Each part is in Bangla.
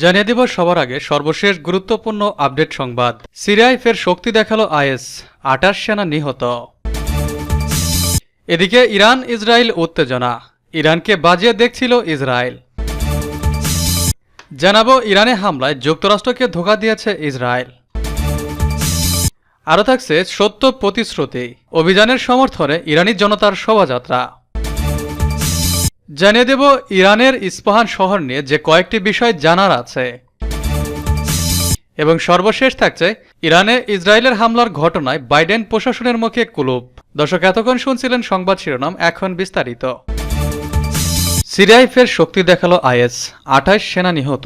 জানিয়ে দেব সবার আগে সর্বশেষ গুরুত্বপূর্ণ আপডেট সংবাদ। সিরিয়ায় ফের শক্তি দেখালো আইএস, 28 সেনা নিহত। এদিকে ইরান ইসরায়েল উত্তেজনা, ইরানকে বাজিয়ে দেখছিল ইসরায়েল। জানাবো ইরানে হামলায় যুক্তরাষ্ট্রকে ধোঁকা দিয়েছে ইসরায়েল। আরও থাকছে সত্য প্রতিশ্রুতি, অভিযানের সমর্থনে ইরানি জনতার শোভাযাত্রা। জানিয়ে দেব ইরানের ইস্পাহান শহর নিয়ে যে কয়েকটি বিষয় জানার আছে। এবং সর্বশেষ থাকছে ইরানে ইসরায়েলের হামলার ঘটনায় বাইডেন প্রশাসনের মুখে কুলুপ। দর্শক, এতক্ষণ শুনছিলেন সংবাদ শিরোনাম, এখন বিস্তারিত। সিরিয়ায় ফের শক্তি দেখালো আইএস, 28 সেনা নিহত।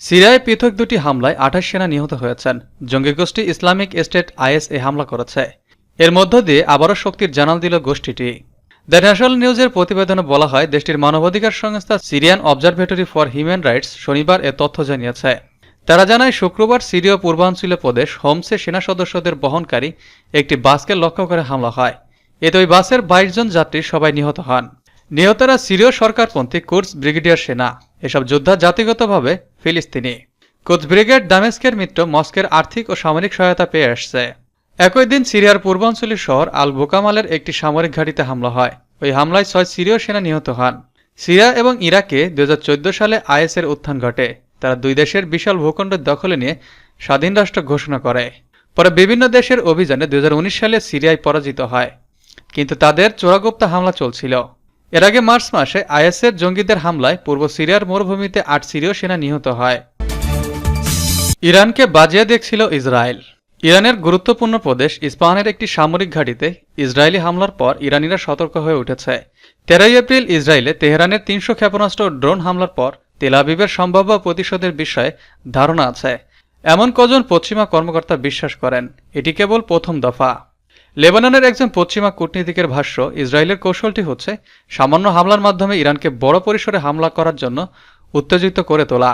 সিরিয়ায় পৃথক দুটি হামলায় 28 সেনা নিহত হয়েছেন। জঙ্গি গোষ্ঠী ইসলামিক স্টেট আইএস এই হামলা করেছে। এর মধ্য দিয়ে আবারও শক্তির জানাল দিল গোষ্ঠীটি। দ্য ন্যাশনাল নিউজের প্রতিবেদনে বলা হয়, দেশটির মানবাধিকার সংস্থা Syrian observatory for human rights শনিবার এ তথ্য জানিয়েছে। তারা জানায়, শুক্রবার সিরীয় পূর্বাঞ্চলীয় প্রদেশ হোমসে সেনা সদস্যদের বহনকারী একটি বাসকে লক্ষ্য করে হামলা হয়। এতে ওই বাসের 22 জন যাত্রী সবাই নিহত হন। নিহতরা সিরীয় সরকারপন্থী কুদস ব্রিগেডিয়ার সেনা। এসব যোদ্ধা জাতিগতভাবে ফিলিস্তিনি। কুদস ব্রিগেড দামেস্কের মিত্র মস্কের আর্থিক ও সামরিক সহায়তা পেয়ে আসছে। একই দিন সিরিয়ার পূর্বাঞ্চলীয় শহর আল বুকামালের একটি সামরিক ঘাঁটিতে হামলা হয়। ওই হামলায় 6 সিরীয় সেনা নিহত হন। সিরিয়া এবং ইরাকে 2014 সালে আইএসের উত্থান ঘটে। তারা দুই দেশের বিশাল ভূখণ্ডের দখলে নিয়ে স্বাধীন রাষ্ট্র ঘোষণা করে। পরে বিভিন্ন দেশের অভিযানে 2019 সালে সিরিয়ায় পরাজিত হয়, কিন্তু তাদের চোরাগুপ্তা হামলা চলছিল। এর আগে মার্চ মাসে আইএসের জঙ্গিদের হামলায় পূর্ব সিরিয়ার মরুভূমিতে 8 সিরীয় সেনা নিহত হয়। ইরানকে বাজিয়ে দেখছিল ইসরায়েল। ইরানের গুরুত্বপূর্ণ প্রদেশ ইস্পাহানের একটি সামরিক ঘাঁটিতে ইসরায়েলি হামলার পর ইরানিরা সতর্ক হয়ে উঠেছে। 13 এপ্রিল ইসরায়েলে তেহরানের 300 ক্ষেপণাস্ত্র ড্রোন হামলার পর তেল আবিবের সম্ভাব্য প্রতিশোধের বিষয়ে ধারণা আছে। এমন কজন পশ্চিমা কর্মকর্তা বিশ্বাস করেন এটি কেবল প্রথম দফা। লেবাননের একজন পশ্চিমা কূটনীতিকের ভাষ্য, ইসরায়েলের কৌশলটি হচ্ছে সামান্য হামলার মাধ্যমে ইরানকে বড় পরিসরে হামলা করার জন্য উত্তেজিত করে তোলা।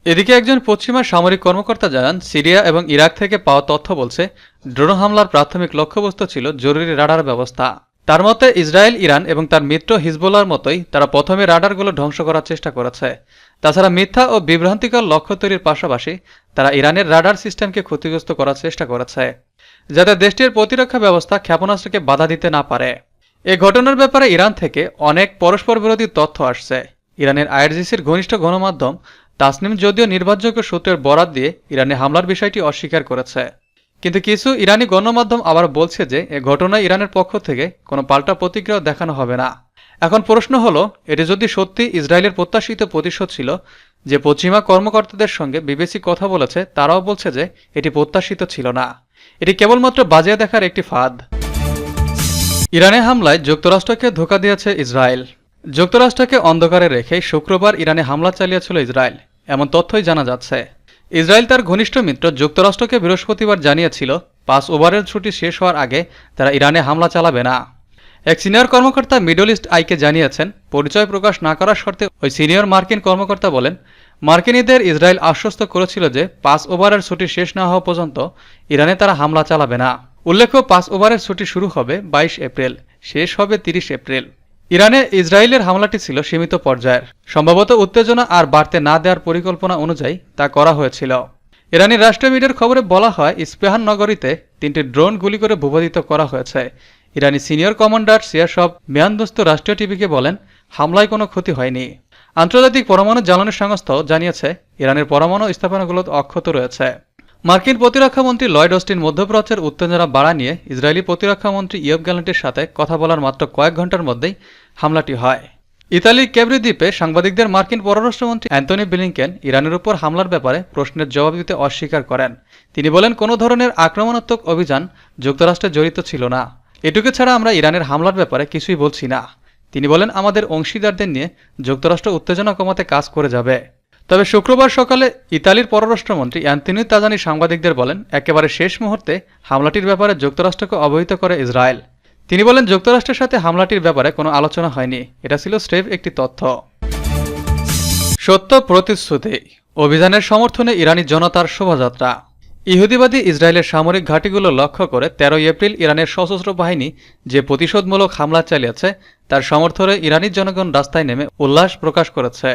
এদিকে একজন পশ্চিমা সামরিক কর্মকর্তা জানান, সিরিয়া এবং ইরাক থেকে পাওয়া তথ্য বলছে ড্রোন হামলার প্রাথমিক লক্ষ্যবস্তু ছিল জরুরি রাডার ব্যবস্থা। তার মতে ইসরায়েল ইরান এবং তার মিত্র হিজবুল্লাহর মতোই তারা প্রথমে রাডারগুলো ধ্বংস করার চেষ্টা করেছে। তাছাড়া মিথ্যা ও বিভ্রান্তিকর লক্ষ্য তৈরির পাশাপাশি তারা ইরানের রাডার সিস্টেমকে ক্ষতিগ্রস্ত করার চেষ্টা করেছে, যাতে দেশটির প্রতিরক্ষা ব্যবস্থা ক্ষেপণাস্ত্রকে বাধা দিতে না পারে। এ ঘটনার ব্যাপারে ইরান থেকে অনেক পরস্পর বিরোধী তথ্য আসছে। ইরানের আইআরজিসির ঘনিষ্ঠ গণমাধ্যম তাসনিম যদিও নির্ভরযোগ্য সূত্রের বরাত দিয়ে ইরানে হামলার বিষয়টি অস্বীকার করেছে, কিন্তু কিছু ইরানি গণমাধ্যম আবার বলছে যে এ ঘটনায় ইরানের পক্ষ থেকে কোনো পাল্টা প্রতিক্রিয়া দেখানো হবে না। এখন প্রশ্ন হলো, এটি যদি সত্যি ইসরায়েলের প্রত্যাশিত প্রতিশোধ ছিল, যে পশ্চিমা কর্মকর্তাদের সঙ্গে বিবিসি কথা বলেছে তারাও বলছে যে এটি প্রত্যাশিত ছিল না, এটি কেবলমাত্র বাজিয়ে দেখার একটি ফাঁদ। ইরানে হামলায় যুক্তরাষ্ট্রকে ধোঁকা দিয়েছে ইসরায়েল। যুক্তরাষ্ট্রকে অন্ধকারে রেখে শুক্রবার ইরানে হামলা চালিয়েছিল ইসরায়েল, এমন তথ্যই জানা যাচ্ছে। ইসরায়েল তার ঘনিষ্ঠ মিত্র যুক্তরাষ্ট্রকে বৃহস্পতিবার জানিয়েছিল 5 ওভারের ছুটি শেষ হওয়ার আগে তারা ইরানে হামলা চালাবে না। এক সিনিয়র কর্মকর্তা মিডল ইস্ট আইকে জানিয়েছেন, পরিচয় প্রকাশ না করার শর্তে ওই সিনিয়র মার্কিন কর্মকর্তা বলেন, মার্কিনীদের ইসরায়েল আশ্বস্ত করেছিল যে 5 ওভারের ছুটি শেষ না হওয়া পর্যন্ত ইরানে তারা হামলা চালাবে না। উল্লেখ্য, 5 ওভারের ছুটি শুরু হবে 22 এপ্রিল, শেষ হবে 30 এপ্রিল। ইরানে ইসরায়েলের হামলাটি ছিল সীমিত পর্যায়ের, সম্ভবত উত্তেজনা আর বাড়তে না দেওয়ার পরিকল্পনা অনুযায়ী তা করা হয়েছিল। ইরানি রাষ্ট্রীয় মিডিয়ার খবরে বলা হয়, ইস্পাহান নগরীতে 3টি ড্রোন গুলি করে ভূপাতিত করা হয়েছে। ইরানি সিনিয়র কমান্ডার সিয়াসব মেয়ানদোস্ত রাষ্ট্রীয় টিভিকে বলেন, হামলায় কোনো ক্ষতি হয়নি। আন্তর্জাতিক পরমাণু জ্বালানি সংস্থাও জানিয়েছে ইরানের পরমাণু স্থাপনাগুলো অক্ষত রয়েছে। মার্কিন প্রতিরক্ষামন্ত্রী লয়েড অস্টিন মধ্যপ্রাচ্যের উত্তেজনা বাড়া নিয়ে ইসরায়েলি প্রতিরক্ষামন্ত্রী ইয়োব গ্যালেন্টের সাথে কথা বলার মাত্র কয়েক ঘন্টার মধ্যেই হামলাটি হয়। ইতালির ক্যাপ্রি দ্বীপে সাংবাদিকদের মার্কিন পররাষ্ট্রমন্ত্রী অ্যান্টনি ব্লিংকেন ইরানের উপর হামলার ব্যাপারে প্রশ্নের জবাব দিতে অস্বীকার করেন। তিনি বলেন, কোনো ধরনের আক্রমণাত্মক অভিযান যুক্তরাষ্ট্রে জড়িত ছিল না। এটুকু ছাড়া আমরা ইরানের হামলার ব্যাপারে কিছুই বলছি না। তিনি বলেন, আমাদের অংশীদারদের নিয়ে যুক্তরাষ্ট্র উত্তেজনা কমাতে কাজ করে যাবে। তবে শুক্রবার সকালে ইতালির পররাষ্ট্রমন্ত্রী অ্যান্তোনিও তাজানি সাংবাদিকদের বলেন, একেবারে শেষ মুহূর্তে হামলাটির ব্যাপারে যুক্তরাষ্ট্রকে অবহিত করে ইসরায়েল। তিনি বলেন, যুক্তরাষ্ট্রের সাথে হামলাটির ব্যাপারে কোনো আলোচনা হয়নি, এটা ছিল স্রেফ একটি তথ্য। সত্য প্রতিশ্রুতি, অভিযানের সমর্থনে ইরানি জনতার শোভাযাত্রা। ইহুদিবাদী ইসরায়েলের সামরিক ঘাঁটিগুলো লক্ষ্য করে 13 এপ্রিল ইরানের সশস্ত্র বাহিনী যে প্রতিশোধমূলক হামলা চালিয়েছে তার সমর্থনে ইরানি জনগণ রাস্তায় নেমে উল্লাস প্রকাশ করেছে।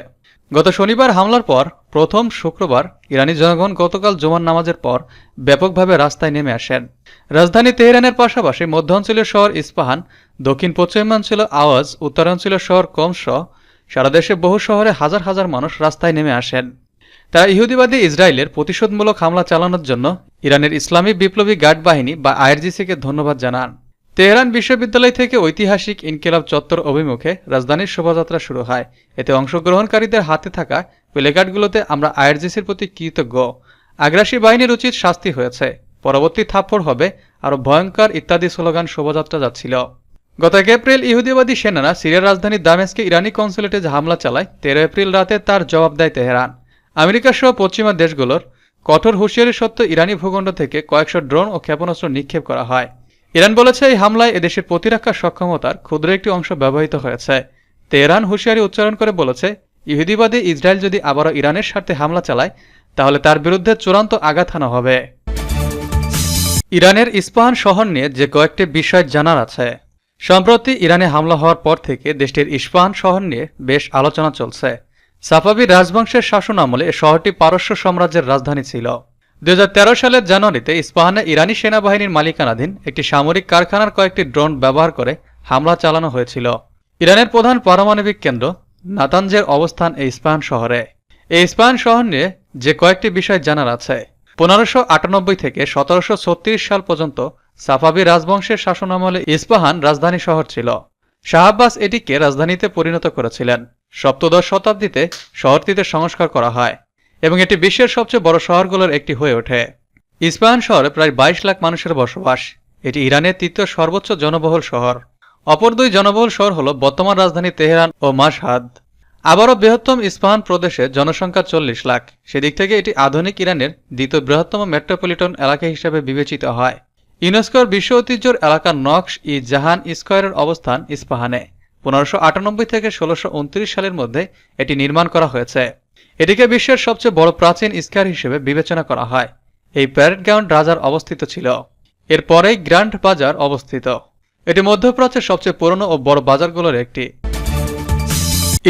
গত শনিবার হামলার পর প্রথম শুক্রবার ইরানি জনগণ গতকাল জুমার নামাজের পর ব্যাপকভাবে রাস্তায় নেমে আসেন। রাজধানী তেহরানের পাশাপাশি মধ্যাঞ্চলীয় শহর ইস্পাহান, দক্ষিণ পশ্চিমাঞ্চল আওয়াজ, উত্তরাঞ্চলীয় শহর কম সহ সারা দেশে বহু শহরে হাজার হাজার মানুষ রাস্তায় নেমে আসেন। তারা ইহুদিবাদী ইসরায়েলের প্রতিশোধমূলক হামলা চালানোর জন্য ইরানের ইসলামী বিপ্লবী গার্ড বাহিনী বা আইআরজিসিকে ধন্যবাদ জানান। তেহরান বিশ্ববিদ্যালয় থেকে ঐতিহাসিক ইনকিলাব চত্বর অভিমুখে রাজধানীর শোভাযাত্রা শুরু হয়। এতে অংশগ্রহণকারীদের হাতে থাকা প্লেকার্ডগুলোতে আমরা আইআরজিসির প্রতি কৃতজ্ঞ, আগ্রাসী বাহিনীর উচিত শাস্তি হয়েছে, পরবর্তী থাপ্পড় হবে, আরও ভয়ঙ্কর ইত্যাদি স্লোগান শোভাযাত্রা যাচ্ছিল। গত 1 এপ্রিল ইহুদিবাদী সেনারা সিরিয়ার রাজধানী দামেস্কে ইরানি কনসুলেটে হামলা চালায়। 13 এপ্রিল রাতে তার জবাব দেয় তেহরান। আমেরিকা সহ পশ্চিমা দেশগুলোর কঠোর হুঁশিয়ারি সত্ত্বেও ইরানি ভূখণ্ড থেকে কয়েকশো ড্রোন ও ক্ষেপণাস্ত্র নিক্ষেপ করা হয়। ইরান বলেছে এই হামলায় এদেশের প্রতিরক্ষা সক্ষমতার ক্ষুদ্র একটি অংশ ব্যবহৃত হয়েছে। তেহরান হুঁশিয়ারি উচ্চারণ করে বলেছে, ইহুদিবাদী ইসরায়েল যদি আবারও ইরানের স্বার্থে হামলা চালায় তাহলে তার বিরুদ্ধে চূড়ান্ত আঘাত হানা হবে। ইরানের ইস্পাহান শহর নিয়ে যে কয়েকটি বিষয় জানার আছে। সম্প্রতি ইরানে হামলা হওয়ার পর থেকে দেশটির ইস্পাহান শহর নিয়ে বেশ আলোচনা চলছে। সাফাবি রাজবংশের শাসন আমলে এ শহরটি পারস্য সাম্রাজ্যের রাজধানী ছিল। 2013 সালের জানুয়ারিতে ইস্পাহানে ইরানি সেনাবাহিনীর মালিকানাধীন একটি সামরিক কারখানার কয়েকটি ড্রোন ব্যবহার করে হামলা চালানো হয়েছিল। ইরানের প্রধান পারমাণবিক কেন্দ্র নাতানজের অবস্থান এই ইস্পাহান শহরে। এই ইস্পাহান শহর নিয়ে যে কয়েকটি বিষয় জানার আছে। 1598 থেকে 1736 সাল পর্যন্ত সাফাবি রাজবংশের শাসনামলে ইস্পাহান রাজধানী শহর ছিল। শাহ আব্বাস এটিকে রাজধানীতে পরিণত করেছিলেন। সপ্তদশ শতাব্দীতে শহরটিতে সংস্কার করা হয় এবং এটি বিশ্বের সবচেয়ে বড় শহরগুলোর একটি হয়ে ওঠে। ইস্পাহান শহরে প্রায় 22 লাখ মানুষের বসবাস। এটি ইরানের তৃতীয় সর্বোচ্চ জনবহুল শহর। অপর দুই জনবহুল শহর হল বর্তমান রাজধানী তেহরান ও মাশহাদ। আবারও বৃহত্তম ইস্পাহান প্রদেশে জনসংখ্যা 40 লাখ। সেদিক থেকে এটি আধুনিক ইরানের দ্বিতীয় বৃহত্তম মেট্রোপলিটন এলাকা হিসেবে বিবেচিত হয়। ইউনেস্কোর বিশ্ব ঐতিহ্যের এলাকা নকশ ই জাহান স্কয়ারের অবস্থান ইস্পাহানে। 1598 থেকে 1629 সালের মধ্যে এটি নির্মাণ করা হয়েছে। এটিকে বিশ্বের সবচেয়ে বড় প্রাচীন স্কয়ার হিসেবে বিবেচনা করা হয়। এই প্যারেড গ্রাউন্ড রাজার অবস্থিত ছিল। এর পরেই গ্র্যান্ড বাজার অবস্থিত। এটি মধ্যপ্রাচ্যের সবচেয়ে পুরনো ও বড় বাজারগুলোর একটি।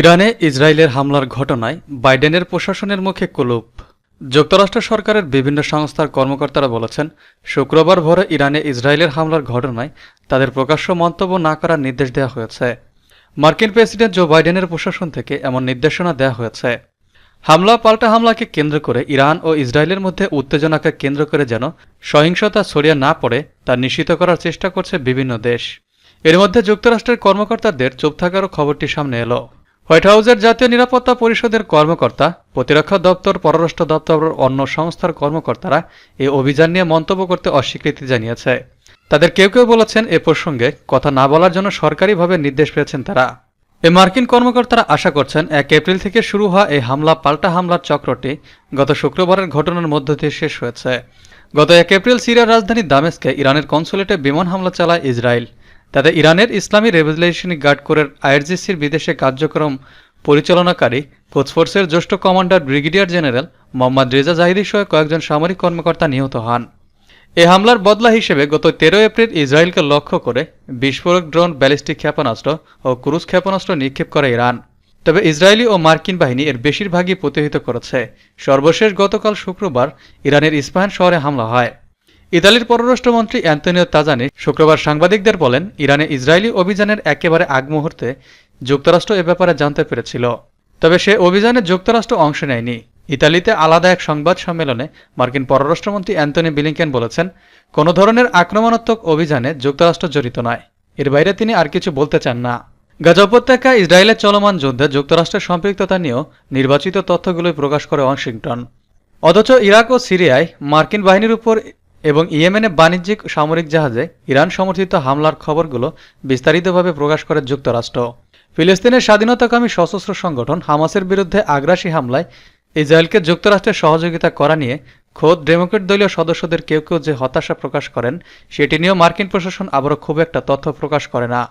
ইরানে ইসরায়েলের হামলার ঘটনায় বাইডেনের প্রশাসনের মুখে কুলুপ। যুক্তরাষ্ট্র সরকারের বিভিন্ন সংস্থার কর্মকর্তারা বলেছেন, শুক্রবার ভোরে ইরানে ইসরায়েলের হামলার ঘটনায় তাদের প্রকাশ্য মন্তব্য না করার নির্দেশ দেওয়া হয়েছে। মার্কিন প্রেসিডেন্ট জো বাইডেনের প্রশাসন থেকে এমন নির্দেশনা দেওয়া হয়েছে। হামলা পাল্টা হামলাকে কেন্দ্র করে ইরান ও ইসরায়েলের মধ্যে উত্তেজনাকে কেন্দ্র করে যেন সহিংসতা ছড়িয়ে না পড়ে তা নিশ্চিত করার চেষ্টা করছে বিভিন্ন দেশ। এর মধ্যে যুক্তরাষ্ট্রের কর্মকর্তাদের চুপ থাকারও খবরটি সামনে এলো। হোয়াইট হাউসের জাতীয় নিরাপত্তা পরিষদের কর্মকর্তা, প্রতিরক্ষা দপ্তর, পররাষ্ট্র দপ্তর ও অন্য সংস্থার কর্মকর্তারা এই অভিযান নিয়ে মন্তব্য করতে অস্বীকৃতি জানিয়েছে। তাদের কেউ কেউ বলেছেন এ প্রসঙ্গে কথা না বলার জন্য সরকারিভাবে নির্দেশ পেয়েছেন তারা। এই মার্কিন কর্মকর্তারা আশা করছেন 1 এপ্রিল থেকে শুরু হওয়া এই হামলা পাল্টা হামলার চক্রটি গত শুক্রবারের ঘটনার মধ্য দিয়ে শেষ হয়েছে। গত 1 এপ্রিল সিরিয়ার রাজধানী দামেস্কে ইরানের কনসুলেটে বিমান হামলা চালায় ইসরায়েল। তাতে ইরানের ইসলামী রেভলিউশনারি গার্ড কোরের আইআরজিসির বিদেশে কার্যক্রম পরিচালনাকারী কোচফোর্সের জ্যেষ্ঠ commander brigadier general Mohammad Reza Zahidi সহ কয়েকজন সামরিক কর্মকর্তা নিহত হন। এই হামলার বদলা হিসেবে গত 13 এপ্রিল ইসরায়েলকে লক্ষ্য করে বিস্ফোরক ড্রোন, ব্যালিস্টিক ক্ষেপণাস্ত্র ও ক্রুজ ক্ষেপণাস্ত্র নিক্ষেপ করে ইরান। তবে ইসরায়েলি ও মার্কিন বাহিনী এর বেশিরভাগই প্রতিহত করেছে। সর্বশেষ গতকাল শুক্রবার ইরানের ইস্পাহান শহরে হামলা হয়। ইতালির পররাষ্ট্রমন্ত্রী অ্যান্তনিও তাজানি শুক্রবার সাংবাদিকদের বলেন, ইরানে ইসরায়েলি অভিযানের একেবারে আগ মুহূর্তে যুক্তরাষ্ট্র এ ব্যাপারে জানতে পেরেছিল। তবে সে অভিযানে যুক্তরাষ্ট্র অংশ নেয়নি। ইতালিতে আলাদা এক সংবাদ সম্মেলনে মার্কিন পররাষ্ট্রমন্ত্রী অ্যান্টনি ব্লিংকেন বলেছেন, কোনো ধরনের আক্রমণাত্মক অভিযানে যুক্তরাষ্ট্র জড়িত নয়। এর বাইরে তিনি আর কিছু বলতে চান না। গাজা উপত্যকায় ইসরায়েলের চলমান যুদ্ধে যুক্তরাষ্ট্রের সম্পৃক্ততা নিয়েও নির্বাচিত তথ্যগুলোই প্রকাশ করে ওয়াশিংটন। অথচ ইরাক ও সিরিয়ায় মার্কিন বাহিনীর উপর এবং ইয়েমেনে বাণিজ্যিক সামরিক জাহাজে ইরান সমর্থিত হামলার খবরগুলো বিস্তারিতভাবে প্রকাশ করে যুক্তরাষ্ট্র। ফিলিস্তিনের স্বাধীনতাকামী সশস্ত্র সংগঠন হামাসের বিরুদ্ধে আগ্রাসী হামলায় ইসরায়েলকে যুক্তরাষ্ট্রের সহযোগিতা করা নিয়ে খোদ ডেমোক্রেট দলীয় সদস্যদের কেউ কেউ যে হতাশা প্রকাশ করেন, সেটি নিয়েও মার্কিন প্রশাসন আবারও খুব একটা তথ্য প্রকাশ করে না।